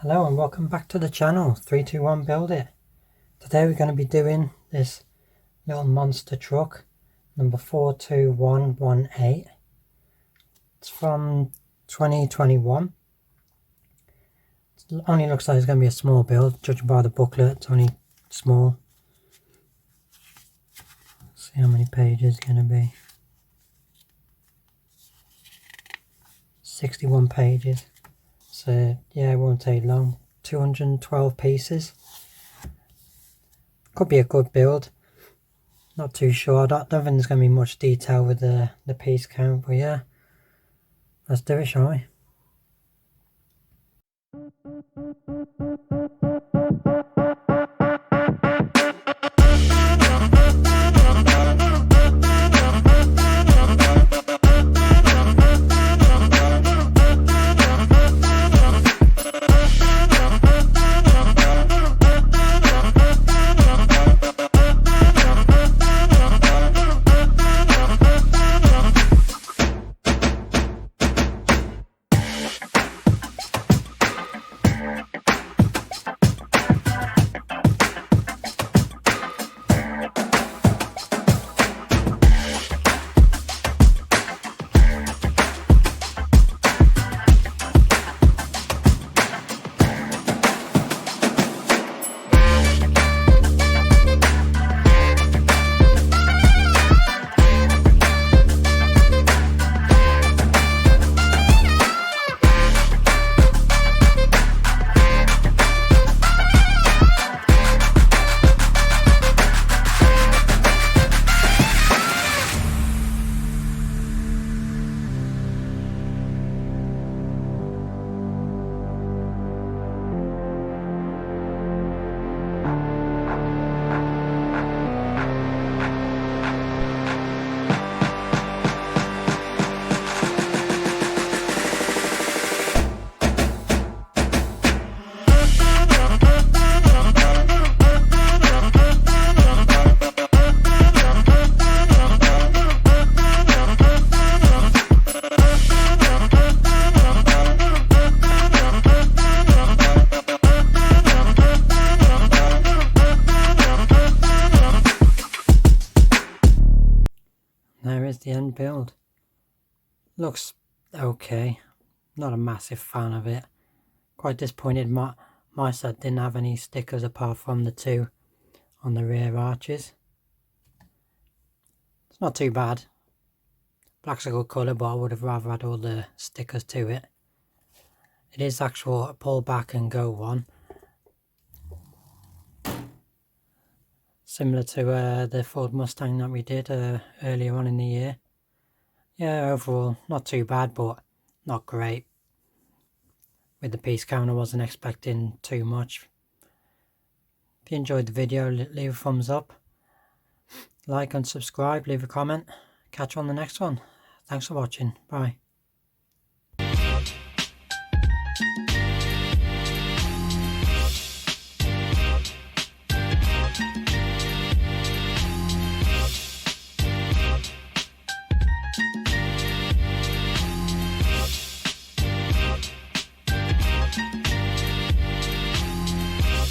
Hello and welcome back to the channel 321 Build It. Today we're going to be doing this little monster truck number 42118. It's from 2021. It only looks like it's going to be a small build, judging by the booklet. It's only small. Let's see how many pages it's going to be. 61 pages. So yeah, it won't take long. 212 pieces. Could be a good build. Not too sure. I don't think there's going to be much detail with the piece count, but yeah, let's do it, shall we? There is the end build. Looks okay. Not a massive fan of it. Quite disappointed my set didn't have any stickers apart from the two on the rear arches. It's not too bad. Black's a good colour, but I would have rather had all the stickers to it. It is actual pull back and go one. Similar to the Ford Mustang that we did earlier on in the year. Yeah, overall not too bad, but not great. With the piece count I wasn't expecting too much. If you enjoyed the video, leave a thumbs up. Like and subscribe, leave a comment. Catch you on the next one. Thanks for watching. Bye.